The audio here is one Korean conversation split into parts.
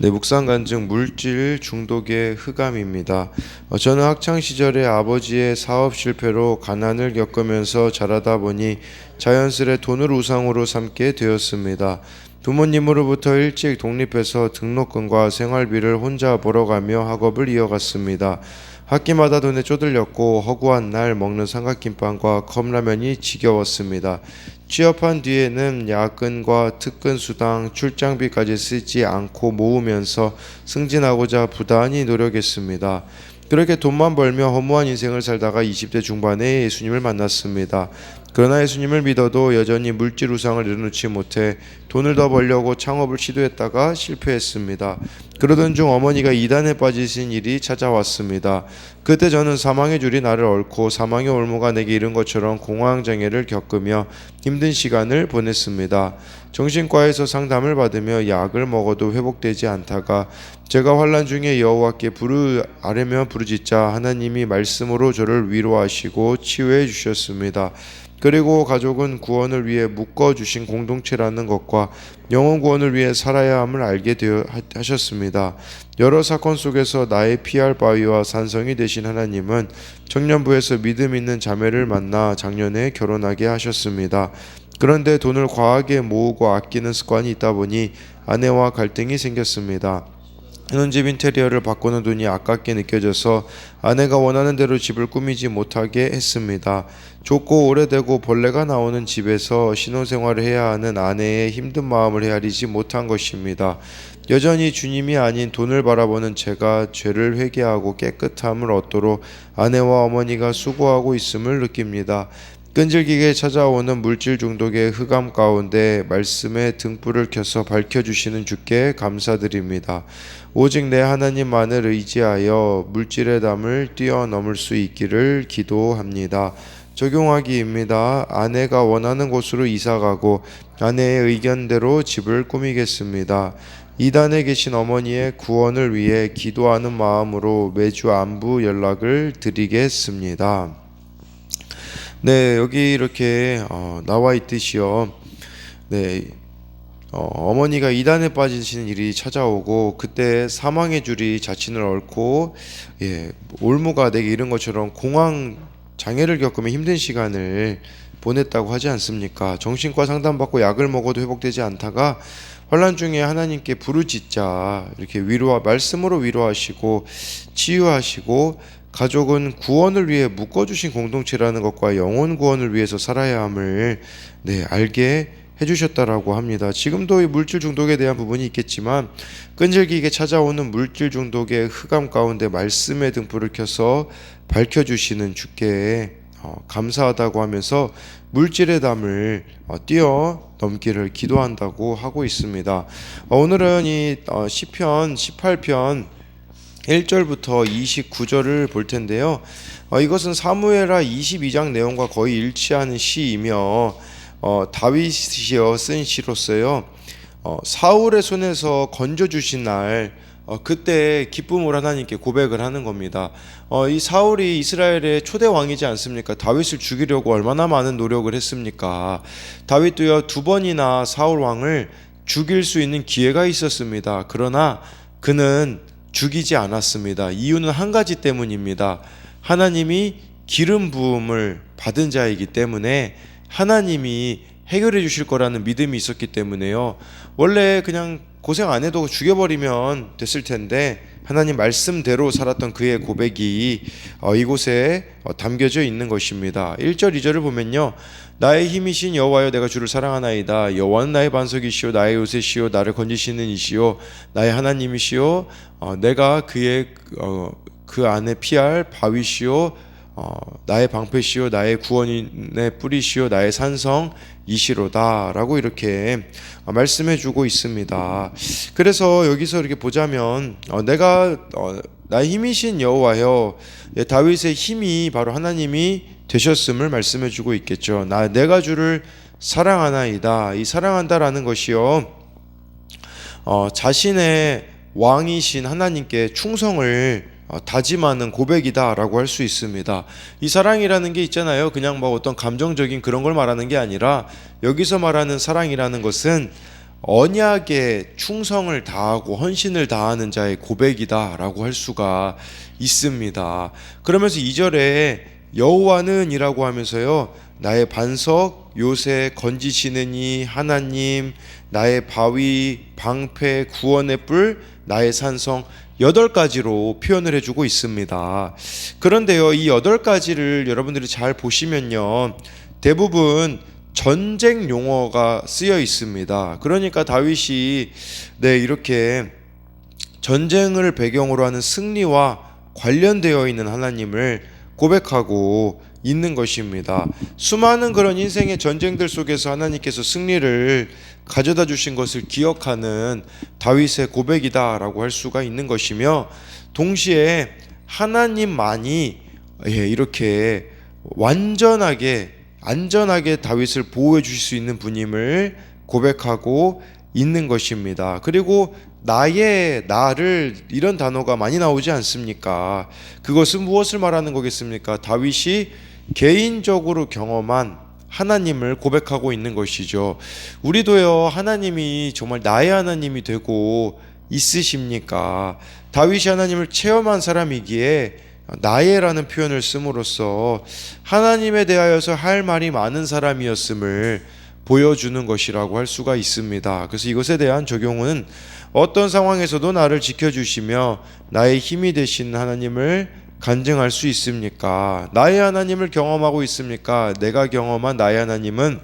네, 묵상 간증 물질 중독의 흑암입니다. 저는 학창 시절에 아버지의 사업 실패로 가난을 겪으면서 자라다 보니 자연스레 돈을 우상으로 삼게 되었습니다. 부모님으로부터 일찍 독립해서 등록금과 생활비를 혼자 벌어가며 학업을 이어갔습니다. 학기마다 돈에 쪼들렸고 허구한 날 먹는 삼각김밥과 컵라면이 지겨웠습니다. 취업한 뒤에는 야근과 특근 수당, 출장비까지 쓰지 않고 모으면서 승진하고자 부단히 노력했습니다. 그렇게 돈만 벌며 허무한 인생을 살다가 20대 중반에 예수님을 만났습니다. 그러나 예수님을 믿어도 여전히 물질 우상을 내려놓지 못해 돈을 더 벌려고 창업을 시도했다가 실패했습니다. 그러던 중 어머니가 이단에 빠지신 일이 찾아왔습니다. 그때 저는 사망의 줄이 나를 얽고 사망의 올무가 내게 이른 것처럼 공황장애를 겪으며 힘든 시간을 보냈습니다. 정신과에서 상담을 받으며 약을 먹어도 회복되지 않다가 제가 환난 중에 여호와께 아뢰며 부르짖자 하나님이 말씀으로 저를 위로하시고 치유해 주셨습니다. 그리고 가족은 구원을 위해 묶어주신 공동체라는 것과 영혼 구원을 위해 살아야 함을 알게 하셨습니다. 여러 사건 속에서 나의 피할 바위와 산성이 되신 하나님은 청년부에서 믿음 있는 자매를 만나 작년에 결혼하게 하셨습니다. 그런데 돈을 과하게 모으고 아끼는 습관이 있다 보니 아내와 갈등이 생겼습니다. 신혼집 인테리어를 바꾸는 돈이 아깝게 느껴져서 아내가 원하는 대로 집을 꾸미지 못하게 했습니다. 좁고 오래되고 벌레가 나오는 집에서 신혼생활을 해야 하는 아내의 힘든 마음을 헤아리지 못한 것입니다. 여전히 주님이 아닌 돈을 바라보는 제가 죄를 회개하고 깨끗함을 얻도록 아내와 어머니가 수고하고 있음을 느낍니다. 끈질기게 찾아오는 물질 중독의 흑암 가운데 말씀의 등불을 켜서 밝혀주시는 주께 감사드립니다. 오직 내 하나님만을 의지하여 물질의 담을 뛰어넘을 수 있기를 기도합니다. 적용하기입니다. 아내가 원하는 곳으로 이사가고 아내의 의견대로 집을 꾸미겠습니다. 이단에 계신 어머니의 구원을 위해 기도하는 마음으로 매주 안부 연락을 드리겠습니다. 네, 여기 이렇게 나와 있듯이요. 네, 어머니가 이단에 빠지시는 일이 찾아오고 그때 사망의 줄이 자신을 얽고 올무가 내게 이른 것처럼 공황 장애를 겪으며 힘든 시간을 보냈다고 하지 않습니까? 정신과 상담받고 약을 먹어도 회복되지 않다가 환난 중에 하나님께 부르짖자 이렇게 말씀으로 위로하시고 치유하시고 가족은 구원을 위해 묶어주신 공동체라는 것과 영혼 구원을 위해서 살아야 함을 알게 해주셨다라고 합니다. 지금도 이 물질 중독에 대한 부분이 있겠지만 끈질기게 찾아오는 물질 중독의 흑암 가운데 말씀의 등불을 켜서 밝혀주시는 주께 감사하다고 하면서 물질의 담을 뛰어넘기를 기도한다고 하고 있습니다. 오늘은 이 시편 18편 1절부터 29절을 볼 텐데요. 이것은 사무엘하 22장 내용과 거의 일치하는 시이며 다윗이여 쓴 시로서요. 사울의 손에서 건져주신 날 그때 기쁨으로 하나님께 고백을 하는 겁니다. 이 사울이 이스라엘의 초대 왕이지 않습니까? 다윗을 죽이려고 얼마나 많은 노력을 했습니까? 다윗도요 2번이나 사울 왕을 죽일 수 있는 기회가 있었습니다. 그러나 그는 죽이지 않았습니다. 이유는 한 가지 때문입니다. 하나님이 기름 부음을 받은 자이기 때문에 하나님이 해결해 주실 거라는 믿음이 있었기 때문에요. 원래 그냥 고생 안 해도 죽여버리면 됐을 텐데 하나님 말씀대로 살았던 그의 고백이 이곳에 담겨져 있는 것입니다. 1절 2절을 보면요. 나의 힘이신 여호와여 내가 주를 사랑하나이다. 여호와는 나의 반석이시오 나의 요새시오 나를 건지시는 이시오 나의 하나님이시오 내가 그 안에 피할 바위시오 나의 방패시오 나의 구원의 뿌리시오 나의 산성이시로다 라고 이렇게 말씀해주고 있습니다. 그래서 여기서 이렇게 보자면 나의 힘이신 여호와여 다윗의 힘이 바로 하나님이 되셨음을 말씀해주고 있겠죠. 내가 주를 사랑하나이다. 이 사랑한다라는 것이요 자신의 왕이신 하나님께 충성을 다짐하는 고백이다라고 할 수 있습니다. 이 사랑이라는 게 있잖아요. 그냥 어떤 감정적인 그런 걸 말하는 게 아니라 여기서 말하는 사랑이라는 것은 언약에 충성을 다하고 헌신을 다하는 자의 고백이다라고 할 수가 있습니다. 그러면서 2절에 여호와는 이라고 하면서요, 나의 반석 요새 건지시느니 하나님, 나의 바위 방패 구원의 뿔 나의 산성, 8가지로 표현을 해주고 있습니다. 그런데요, 이 8가지를 여러분들이 잘 보시면요, 대부분 전쟁 용어가 쓰여 있습니다. 그러니까 다윗이 이렇게 전쟁을 배경으로 하는 승리와 관련되어 있는 하나님을 고백하고 있는 것입니다. 수많은 그런 인생의 전쟁들 속에서 하나님께서 승리를 가져다 주신 것을 기억하는 다윗의 고백이다라고 할 수가 있는 것이며, 동시에 하나님만이 이렇게 완전하게 안전하게 다윗을 보호해 주실 수 있는 분임을 고백하고 있는 것입니다. 그리고 나를, 이런 단어가 많이 나오지 않습니까? 그것은 무엇을 말하는 거겠습니까? 다윗이 개인적으로 경험한 하나님을 고백하고 있는 것이죠. 우리도요, 하나님이 정말 나의 하나님이 되고 있으십니까? 다윗이 하나님을 체험한 사람이기에 나의라는 표현을 씀으로써 하나님에 대하여서 할 말이 많은 사람이었음을 보여주는 것이라고 할 수가 있습니다. 그래서 이것에 대한 적용은 어떤 상황에서도 나를 지켜주시며 나의 힘이 되신 하나님을 간증할 수 있습니까? 나의 하나님을 경험하고 있습니까? 내가 경험한 나의 하나님은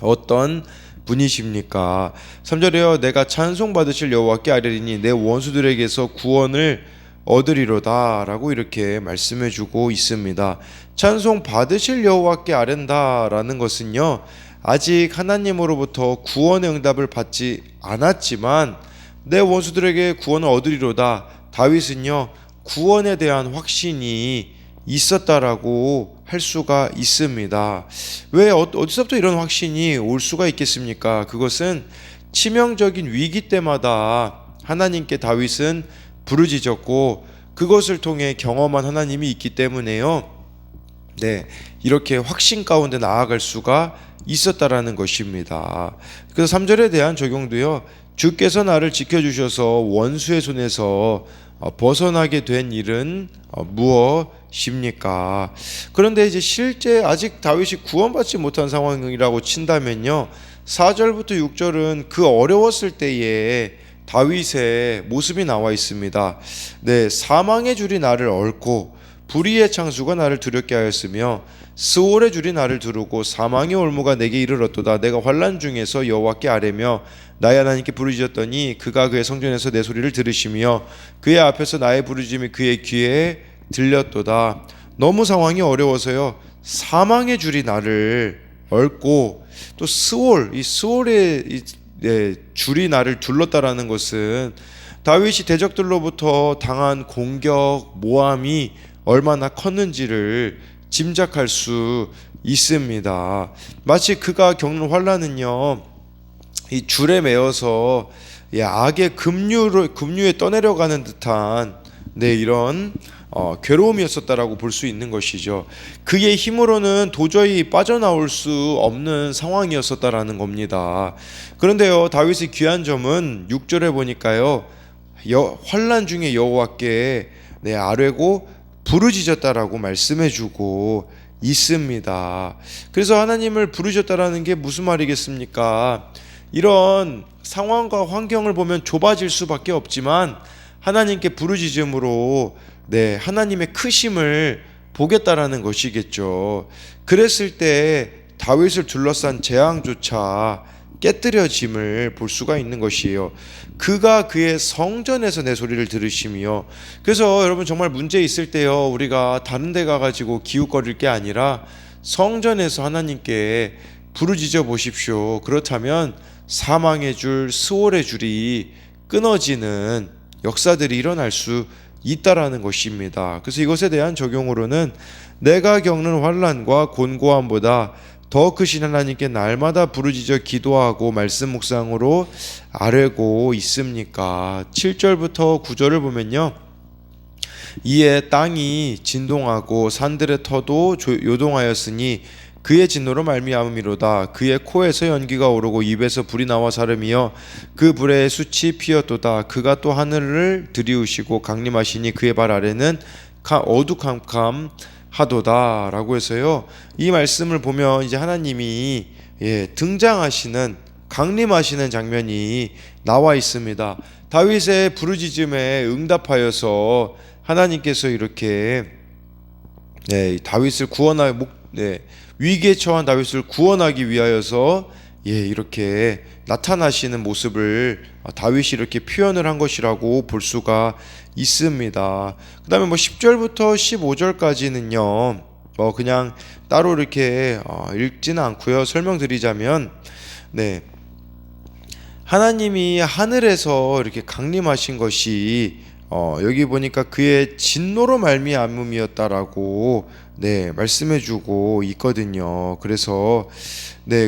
어떤 분이십니까? 3절에요, 내가 찬송받으실 여호와께 아뢰리니 내 원수들에게서 구원을 얻으리로다 라고 이렇게 말씀해주고 있습니다. 찬송 받으실 여호와께 아랜다라는 것은요, 아직 하나님으로부터 구원의 응답을 받지 않았지만 내 원수들에게 구원을 얻으리로다, 다윗은요 구원에 대한 확신이 있었다라고 할 수가 있습니다. 왜 어디서부터 이런 확신이 올 수가 있겠습니까? 그것은 치명적인 위기 때마다 하나님께 다윗은 부르짖었고 그것을 통해 경험한 하나님이 있기 때문에요, 이렇게 확신 가운데 나아갈 수가 있었다라는 것입니다. 그래서 3절에 대한 적용도요, 주께서 나를 지켜주셔서 원수의 손에서 벗어나게 된 일은 무엇입니까? 그런데 이제 실제 아직 다윗이 구원받지 못한 상황이라고 친다면요, 4절부터 6절은 그 어려웠을 때에 다윗의 모습이 나와 있습니다. 사망의 줄이 나를 얽고 불의의 창수가 나를 두렵게 하였으며 스올의 줄이 나를 두르고 사망의 올무가 내게 이르렀도다. 내가 환난 중에서 여호와께 아뢰며 나의 하나님께 부르짖었더니 그가 그의 성전에서 내 소리를 들으시며 그의 앞에서 나의 부르짖음이 그의 귀에 들렸도다. 너무 상황이 어려워서요, 사망의 줄이 나를 얽고 또 이 스올의 줄이 나를 둘렀다라는 것은 다윗이 대적들로부터 당한 공격, 모함이 얼마나 컸는지를 짐작할 수 있습니다. 마치 그가 겪는 환난은요, 이 줄에 매어서 악의 급류에 떠내려가는 듯한 이런 괴로움이었었다라고 볼 수 있는 것이죠. 그의 힘으로는 도저히 빠져나올 수 없는 상황이었었다라는 겁니다. 그런데요, 다윗의 귀한 점은 6절에 보니까요, 환난 중에 여호와께 아뢰고 부르짖었다라고 말씀해주고 있습니다. 그래서 하나님을 부르짖었다라는 게 무슨 말이겠습니까? 이런 상황과 환경을 보면 좁아질 수밖에 없지만 하나님께 부르짖음으로 하나님의 크심을 보겠다라는 것이겠죠. 그랬을 때 다윗을 둘러싼 재앙조차 깨뜨려짐을 볼 수가 있는 것이에요. 그가 그의 성전에서 내 소리를 들으시며, 그래서 여러분 정말 문제 있을 때요, 우리가 다른 데 가가지고 기웃거릴 게 아니라 성전에서 하나님께 부르짖어 보십시오. 그렇다면 사망의 줄, 스올의 줄이 끊어지는 역사들이 일어날 수 있다라는 것입니다. 그래서 이것에 대한 적용으로는 내가 겪는 환난과 곤고함보다 더 크신 하나님께 날마다 부르짖어 기도하고 말씀 묵상으로 아뢰고 있습니까? 7절부터 9절을 보면요, 이에 땅이 진동하고 산들의 터도 요동하였으니 그의 진노로 말미암음이로다. 그의 코에서 연기가 오르고 입에서 불이 나와 사름이여 그 불에 숯이 피었도다. 그가 또 하늘을 들이우시고 강림하시니 그의 발 아래는 어두캄캄하도다라고 해서요. 이 말씀을 보면 이제 하나님이 등장하시는 강림하시는 장면이 나와 있습니다. 다윗의 부르짖음에 응답하여서 하나님께서 이렇게 다윗을 위기에 처한 다윗을 구원하기 위하여서 이렇게 나타나시는 모습을 다윗이 이렇게 표현을 한 것이라고 볼 수가 있습니다. 그 다음에 10절부터 15절까지는요 그냥 따로 이렇게 읽지는 않고요. 설명드리자면 하나님이 하늘에서 이렇게 강림하신 것이 여기 보니까 그의 진노로 말미암음이었다라고 말씀해주고 있거든요. 그래서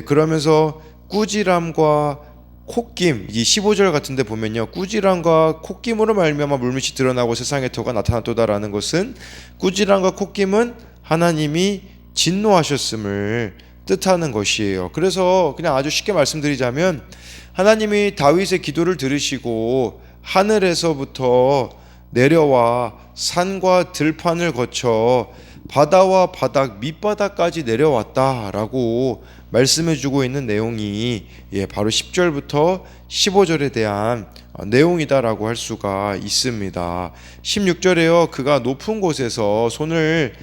그러면서 꾸지람과 콧김, 이 15절 같은데 보면요, 꾸지람과 콧김으로 말미암아 물밑이 드러나고 세상의 터가 나타났도다라는 것은 꾸지람과 콧김은 하나님이 진노하셨음을 뜻하는 것이에요. 그래서 그냥 아주 쉽게 말씀드리자면 하나님이 다윗의 기도를 들으시고 하늘에서부터 내려와 산과 들판을 거쳐 바다와 바닥 밑바닥까지 내려왔다라고 말씀해주고 있는 내용이 바로 10절부터 15절에 대한 내용이다라고 할 수가 있습니다. 16절에요, 그가 높은 곳에서 손을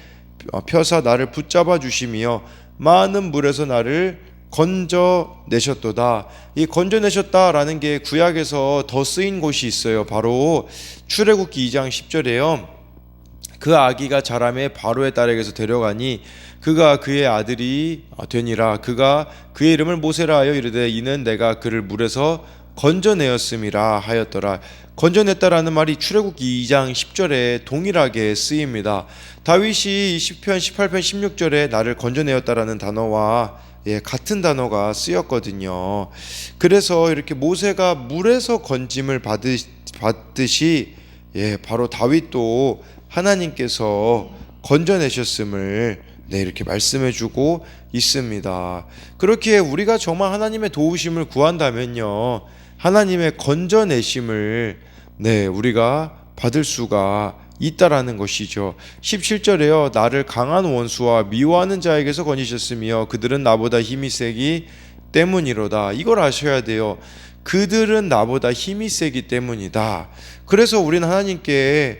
펴사 나를 붙잡아 주시며 많은 물에서 나를 건져내셨도다. 이 건져내셨다라는 게 구약에서 더 쓰인 곳이 있어요. 바로 출애굽기 2장 10절에요. 그 아기가 자라매 바로의 딸에게서 데려가니 그가 그의 아들이 되니라. 그가 그의 이름을 모세라 하여 이르되 이는 내가 그를 물에서 건져내었음이라 하였더라. 건져냈다라는 말이 출애굽기 2장 10절에 동일하게 쓰입니다. 다윗이 10편, 18편, 16절에 나를 건져내었다라는 단어와 같은 단어가 쓰였거든요. 그래서 이렇게 모세가 물에서 건짐을 받듯이 바로 다윗도 하나님께서 건져내셨음을 이렇게 말씀해주고 있습니다. 그렇게 우리가 정말 하나님의 도우심을 구한다면요, 하나님의 건져내심을 우리가 받을 수가 있다라는 것이죠. 17절에요. 나를 강한 원수와 미워하는 자에게서 건지셨으며 그들은 나보다 힘이 세기 때문이로다. 이걸 아셔야 돼요. 그들은 나보다 힘이 세기 때문이다. 그래서 우리는 하나님께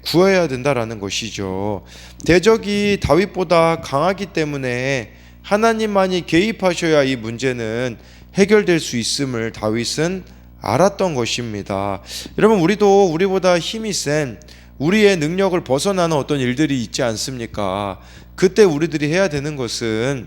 구해야 된다라는 것이죠. 대적이 다윗보다 강하기 때문에 하나님만이 개입하셔야 이 문제는 해결될 수 있음을 다윗은 알았던 것입니다. 여러분, 우리도 우리보다 힘이 센 우리의 능력을 벗어나는 어떤 일들이 있지 않습니까? 그때 우리들이 해야 되는 것은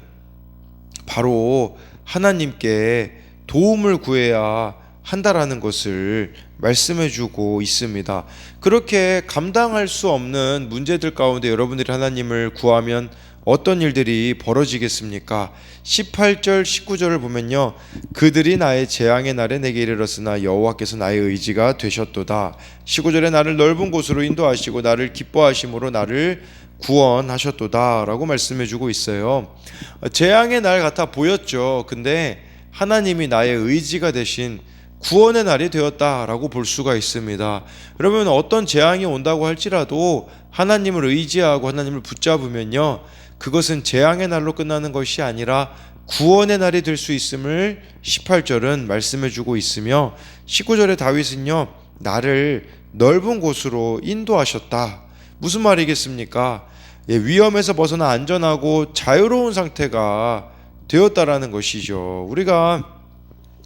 바로 하나님께 도움을 구해야 한다라는 것을 말씀해주고 있습니다. 그렇게 감당할 수 없는 문제들 가운데 여러분들이 하나님을 구하면 어떤 일들이 벌어지겠습니까? 18절 19절을 보면요, 그들이 나의 재앙의 날에 내게 이르렀으나 여호와께서 나의 의지가 되셨도다. 19절에 나를 넓은 곳으로 인도하시고 나를 기뻐하심으로 나를 구원하셨도다 라고 말씀해주고 있어요. 재앙의 날 같아 보였죠. 근데 하나님이 나의 의지가 되신 구원의 날이 되었다라고 볼 수가 있습니다. 여러분, 어떤 재앙이 온다고 할지라도 하나님을 의지하고 하나님을 붙잡으면요, 그것은 재앙의 날로 끝나는 것이 아니라 구원의 날이 될 수 있음을 18절은 말씀해주고 있으며 19절에 다윗은요, 나를 넓은 곳으로 인도하셨다. 무슨 말이겠습니까? 위험에서 벗어나 안전하고 자유로운 상태가 되었다라는 것이죠. 우리가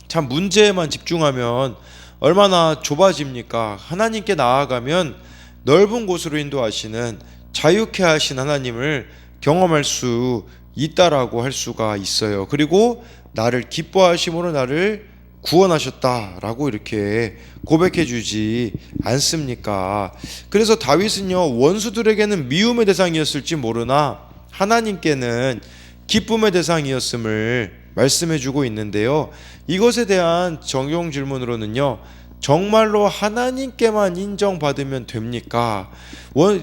참 문제에만 집중하면 얼마나 좁아집니까? 하나님께 나아가면 넓은 곳으로 인도하시는 자유케 하신 하나님을 경험할 수 있다라고 할 수가 있어요. 그리고 나를 기뻐하심으로 나를 구원하셨다라고 이렇게 고백해 주지 않습니까? 그래서 다윗은요, 원수들에게는 미움의 대상이었을지 모르나 하나님께는 기쁨의 대상이었음을 말씀해 주고 있는데요, 이것에 대한 적용 질문으로는요, 정말로 하나님께만 인정받으면 됩니까?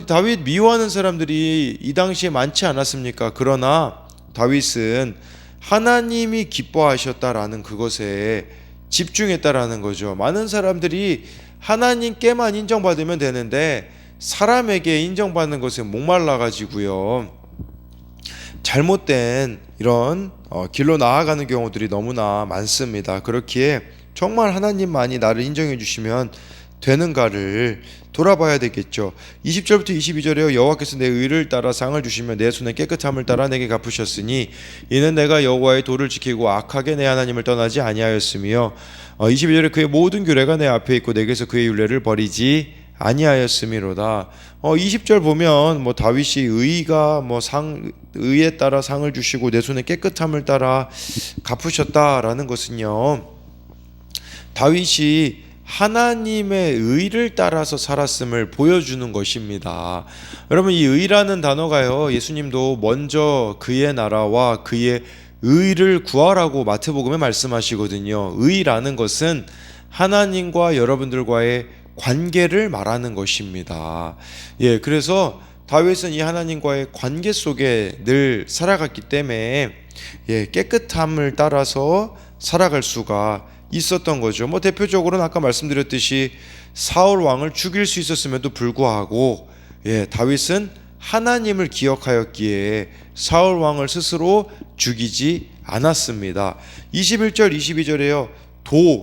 다윗 미워하는 사람들이 이 당시에 많지 않았습니까? 그러나 다윗은 하나님이 기뻐하셨다라는 그것에 집중했다라는 거죠. 많은 사람들이 하나님께만 인정받으면 되는데 사람에게 인정받는 것에 목말라 가지고요, 잘못된 이런 길로 나아가는 경우들이 너무나 많습니다. 그렇기에 정말 하나님만이 나를 인정해 주시면 되는가를 돌아봐야 되겠죠. 20절부터 22절에요. 여호와께서 내 의를 따라 상을 주시며 내 손의 깨끗함을 따라 내게 갚으셨으니 이는 내가 여호와의 도를 지키고 악하게 내 하나님을 떠나지 아니하였으며 22절에 그의 모든 규례가 내 앞에 있고 내게서 그의 율례를 버리지 아니하였음이로다. 20절 보면 뭐 다윗이 의가 의에 따라 상을 주시고 내 손의 깨끗함을 따라 갚으셨다라는 것은요, 다윗이 하나님의 의를 따라서 살았음을 보여주는 것입니다. 여러분, 이 의라는 단어가요, 예수님도 먼저 그의 나라와 그의 의를 구하라고 마태복음에 말씀하시거든요. 의라는 것은 하나님과 여러분들과의 관계를 말하는 것입니다. 그래서 다윗은 이 하나님과의 관계 속에 늘 살아갔기 때문에 깨끗함을 따라서 살아갈 수가 있었던 거죠. 대표적으로는 아까 말씀드렸듯이 사울 왕을 죽일 수 있었음에도 불구하고 다윗은 하나님을 기억하였기에 사울 왕을 스스로 죽이지 않았습니다. 21절 22절에요.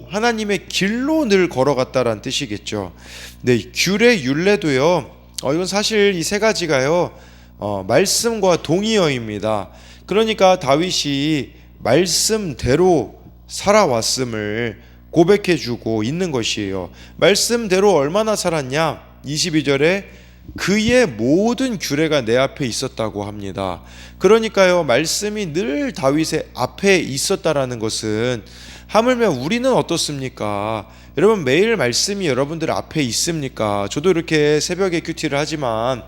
하나님의 길로 늘 걸어갔다라는 뜻이겠죠. 규례 율례도요, 이건 사실 이 세 가지가요, 말씀과 동의어입니다. 그러니까 다윗이 말씀대로 살아왔음을 고백해주고 있는 것이에요. 말씀대로 얼마나 살았냐? 22절에 그의 모든 규례가 내 앞에 있었다고 합니다. 그러니까요, 말씀이 늘 다윗의 앞에 있었다라는 것은, 하물며 우리는 어떻습니까? 여러분, 매일 말씀이 여러분들 앞에 있습니까? 저도 이렇게 새벽에 큐티를 하지만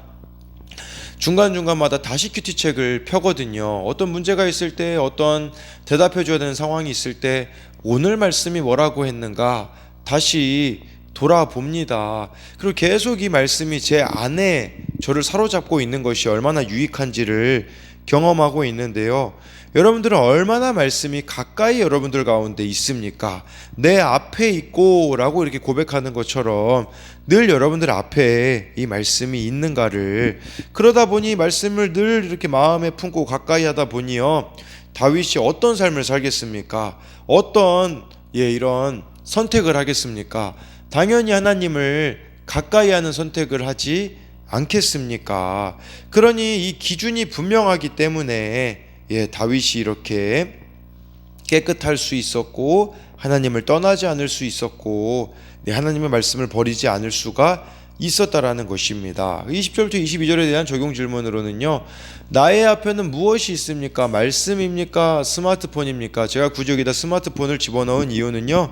중간중간마다 다시 큐티책을 펴거든요. 어떤 문제가 있을 때, 어떤 대답해 줘야 되는 상황이 있을 때 오늘 말씀이 뭐라고 했는가 다시 돌아봅니다. 그리고 계속 이 말씀이 제 안에 저를 사로잡고 있는 것이 얼마나 유익한지를 경험하고 있는데요. 여러분들은 얼마나 말씀이 가까이 여러분들 가운데 있습니까? 내 앞에 있고 라고 이렇게 고백하는 것처럼 늘 여러분들 앞에 이 말씀이 있는가를, 그러다 보니 말씀을 늘 이렇게 마음에 품고 가까이 하다 보니요, 다윗이 어떤 삶을 살겠습니까? 어떤 이런 선택을 하겠습니까? 당연히 하나님을 가까이 하는 선택을 하지 않겠습니까? 그러니 이 기준이 분명하기 때문에 다윗이 이렇게 깨끗할 수 있었고 하나님을 떠나지 않을 수 있었고 하나님의 말씀을 버리지 않을 수가 있었다라는 것입니다. 20절부터 22절에 대한 적용 질문으로는요, 나의 앞에는 무엇이 있습니까? 말씀입니까? 스마트폰입니까? 제가 굳이 여기다 스마트폰을 집어넣은 이유는요,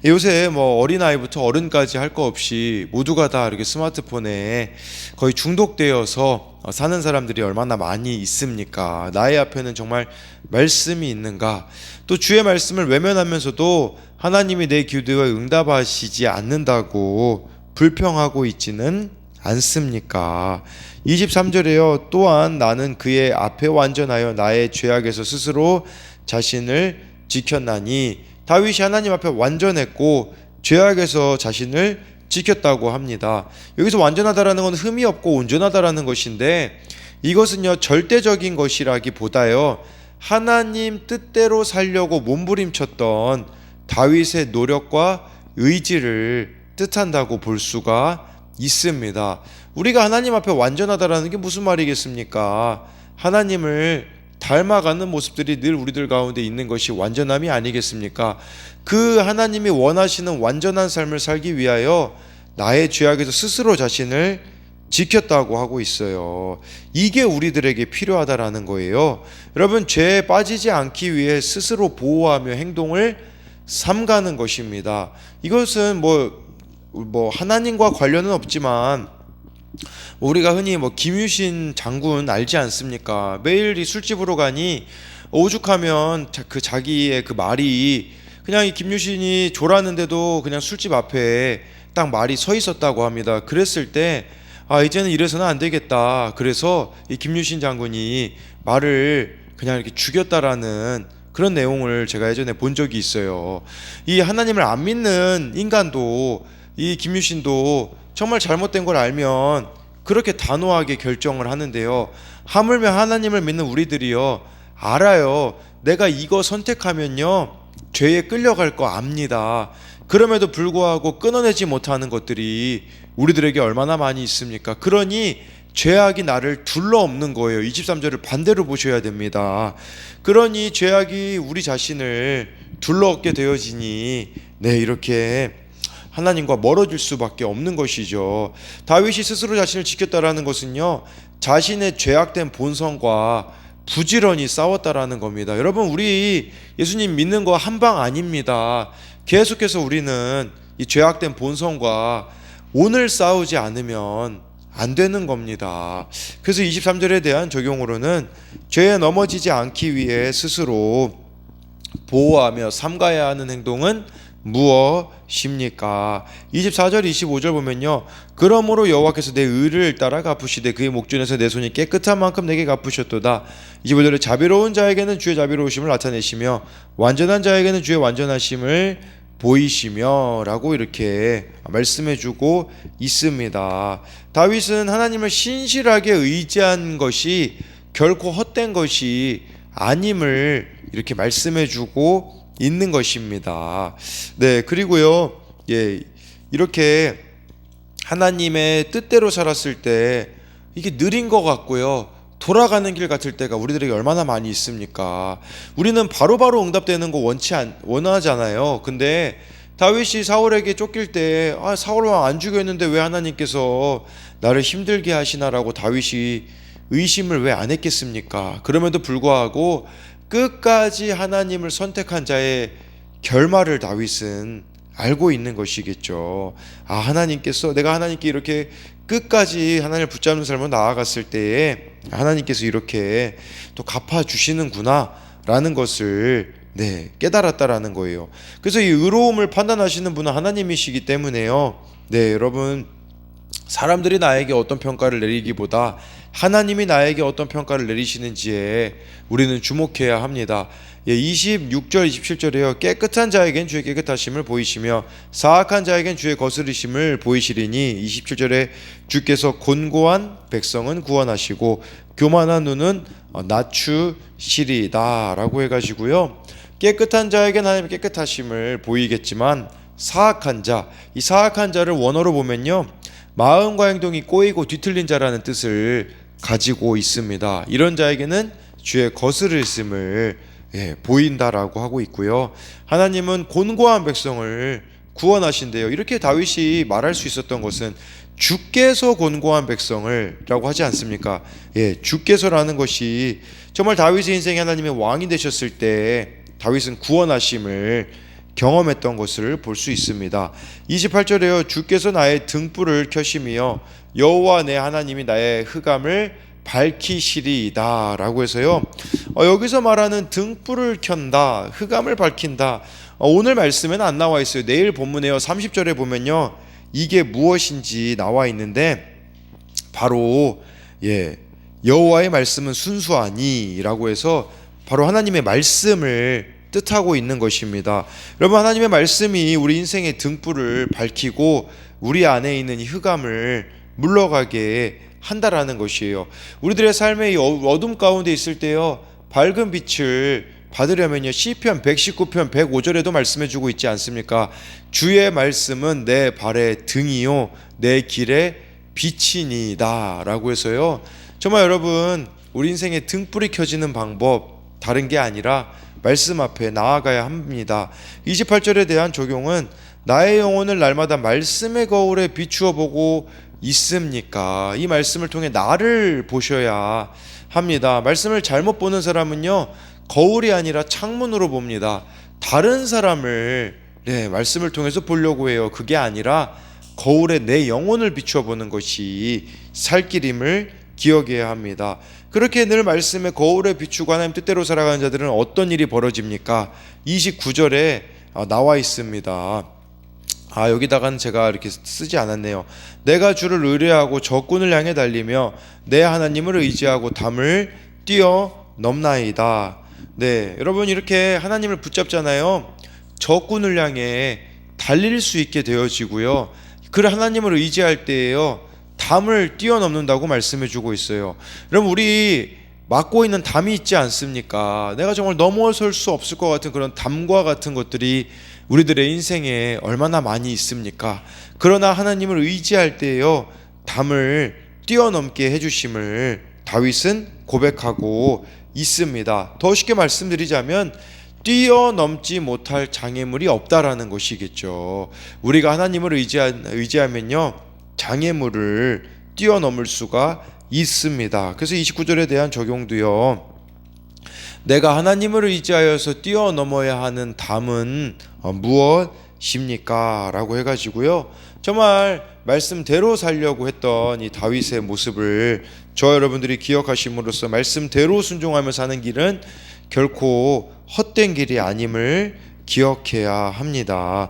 요새 어린아이부터 어른까지 할 거 없이 모두가 다 이렇게 스마트폰에 거의 중독되어서 사는 사람들이 얼마나 많이 있습니까? 나의 앞에는 정말 말씀이 있는가? 또 주의 말씀을 외면하면서도 하나님이 내 기도에 응답하시지 않는다고 불평하고 있지는 않습니까? 23절에요. 또한 나는 그의 앞에 완전하여 나의 죄악에서 스스로 자신을 지켰나니, 다윗이 하나님 앞에 완전했고 죄악에서 자신을 지켰다고 합니다. 여기서 완전하다라는 건 흠이 없고 온전하다라는 것인데, 이것은요 절대적인 것이라기보다요 하나님 뜻대로 살려고 몸부림쳤던 다윗의 노력과 의지를 뜻한다고 볼 수가 있습니다. 우리가 하나님 앞에 완전하다라는 게 무슨 말이겠습니까? 하나님을 닮아가는 모습들이 늘 우리들 가운데 있는 것이 완전함이 아니겠습니까? 그 하나님이 원하시는 완전한 삶을 살기 위하여 나의 죄악에서 스스로 자신을 지켰다고 하고 있어요. 이게 우리들에게 필요하다라는 거예요. 여러분, 죄에 빠지지 않기 위해 스스로 보호하며 행동을 삼가는 것입니다. 이것은 하나님과 관련은 없지만 우리가 흔히 김유신 장군 알지 않습니까? 매일 이 술집으로 가니 오죽하면 자기의 그 말이 그냥 이 김유신이 졸았는데도 그냥 술집 앞에 딱 말이 서 있었다고 합니다. 그랬을 때 이제는 이래서는 안 되겠다. 그래서 이 김유신 장군이 말을 그냥 이렇게 죽였다라는 그런 내용을 제가 예전에 본 적이 있어요. 이 하나님을 안 믿는 인간도, 이 김유신도 정말 잘못된 걸 알면 그렇게 단호하게 결정을 하는데요. 하물며 하나님을 믿는 우리들이요, 알아요. 내가 이거 선택하면요 죄에 끌려갈 거 압니다. 그럼에도 불구하고 끊어내지 못하는 것들이 우리들에게 얼마나 많이 있습니까? 그러니 죄악이 나를 둘러엎는 거예요. 23절을 반대로 보셔야 됩니다. 그러니 죄악이 우리 자신을 둘러엎게 되어지니 이렇게 하나님과 멀어질 수밖에 없는 것이죠. 다윗이 스스로 자신을 지켰다라는 것은요, 자신의 죄악된 본성과 부지런히 싸웠다라는 겁니다. 여러분, 우리 예수님 믿는 거 한방 아닙니다. 계속해서 우리는 이 죄악된 본성과 오늘 싸우지 않으면 안 되는 겁니다. 그래서 23절에 대한 적용으로는 죄에 넘어지지 않기 위해 스스로 보호하며 삼가야 하는 행동은 무엇입니까? 24절 25절 보면요, 그러므로 여호와께서 내 의를 따라 갚으시되 그의 목전에서 내 손이 깨끗한 만큼 내게 갚으셨도다. 25절에 자비로운 자에게는 주의 자비로우심을 나타내시며 완전한 자에게는 주의 완전하심을 보이시며 라고 이렇게 말씀해주고 있습니다. 다윗은 하나님을 신실하게 의지한 것이 결코 헛된 것이 아님을 이렇게 말씀해주고 있는 것입니다. 그리고요, 이렇게 하나님의 뜻대로 살았을 때 이게 느린 것 같고요, 돌아가는 길 같을 때가 우리들에게 얼마나 많이 있습니까? 우리는 바로바로 응답되는 거 원하잖아요. 근데 다윗이 사울에게 쫓길 때 사울 왕 안 죽였는데 왜 하나님께서 나를 힘들게 하시나라고 다윗이 의심을 왜 안 했겠습니까? 그럼에도 불구하고 끝까지 하나님을 선택한 자의 결말을 다윗은 알고 있는 것이겠죠. 하나님께서, 내가 하나님께 이렇게 끝까지 하나님을 붙잡는 삶으로 나아갔을 때에 하나님께서 이렇게 또 갚아주시는구나 라는 것을 깨달았다라는 거예요. 그래서 이 의로움을 판단하시는 분은 하나님이시기 때문에요, 여러분, 사람들이 나에게 어떤 평가를 내리기보다 하나님이 나에게 어떤 평가를 내리시는지에 우리는 주목해야 합니다. 26절 27절에요. 깨끗한 자에겐 주의 깨끗하심을 보이시며 사악한 자에겐 주의 거스르심을 보이시리니, 27절에 주께서 곤고한 백성은 구원하시고 교만한 눈은 낮추시리다 라고 해가지고요, 깨끗한 자에겐 하나님의 깨끗하심을 보이겠지만 사악한 자, 이 사악한 자를 원어로 보면요, 마음과 행동이 꼬이고 뒤틀린 자라는 뜻을 가지고 있습니다. 이런 자에게는 주의 거스르심을 보인다라고 하고 있고요. 하나님은 곤고한 백성을 구원하신대요. 이렇게 다윗이 말할 수 있었던 것은 주께서 곤고한 백성을 라고 하지 않습니까? 주께서라는 것이 정말 다윗의 인생에 하나님의 왕이 되셨을 때 다윗은 구원하심을 경험했던 것을 볼 수 있습니다. 28절에요. 주께서 나의 등불을 켜심이여 여호와 내 하나님이 나의 흑암을 밝히시리이다 라고 해서요, 여기서 말하는 등불을 켠다, 흑암을 밝힌다, 오늘 말씀에는 안 나와 있어요. 내일 본문에요, 30절에 보면요, 이게 무엇인지 나와 있는데 바로 여호와의 말씀은 순수하니 라고 해서 바로 하나님의 말씀을 뜻하고 있는 것입니다. 여러분, 하나님의 말씀이 우리 인생의 등불을 밝히고 우리 안에 있는 이 흑암을 물러가게 한다라는 것이에요. 우리들의 삶의 이 어둠 가운데 있을 때요, 밝은 빛을 받으려면요, 시편 119편 105절에도 말씀해주고 있지 않습니까? 주의 말씀은 내 발의 등이요 내 길의 빛이니이다 라고 해서요, 정말 여러분, 우리 인생의 등불이 켜지는 방법 다른 게 아니라 말씀 앞에 나아가야 합니다. 28절에 대한 적용은 나의 영혼을 날마다 말씀의 거울에 비추어 보고 있습니까? 이 말씀을 통해 나를 보셔야 합니다. 말씀을 잘못 보는 사람은요, 거울이 아니라 창문으로 봅니다. 다른 사람을 말씀을 통해서 보려고 해요. 그게 아니라 거울에 내 영혼을 비추어 보는 것이 살 길임을 기억해야 합니다. 그렇게 늘 말씀에 거울에 비추고 하나님 뜻대로 살아가는 자들은 어떤 일이 벌어집니까? 29절에 나와 있습니다. 여기다가는 제가 이렇게 쓰지 않았네요. 내가 주를 의뢰하고 적군을 향해 달리며 내 하나님을 의지하고 담을 뛰어 뛰어넘나이다. 네, 여러분 이렇게 하나님을 붙잡잖아요. 적군을 향해 달릴 수 있게 되어지고요. 그 하나님을 의지할 때에요, 담을 뛰어넘는다고 말씀해 주고 있어요. 여러분 우리 맡고 있는 담이 있지 않습니까? 내가 정말 넘어설 수 없을 것 같은 그런 담과 같은 것들이 우리들의 인생에 얼마나 많이 있습니까? 그러나 하나님을 의지할 때에요, 담을 뛰어넘게 해주심을 다윗은 고백하고 있습니다. 더 쉽게 말씀드리자면 뛰어넘지 못할 장애물이 없다라는 것이겠죠. 우리가 하나님을 의지하면요, 장애물을 뛰어넘을 수가 있습니다. 그래서 29절에 대한 적용도요, 내가 하나님을 의지하여서 뛰어넘어야 하는 담은 무엇입니까? 라고 해가지고요, 정말 말씀대로 살려고 했던 이 다윗의 모습을 저 여러분들이 기억하심으로써 말씀대로 순종하며 사는 길은 결코 헛된 길이 아님을 기억해야 합니다.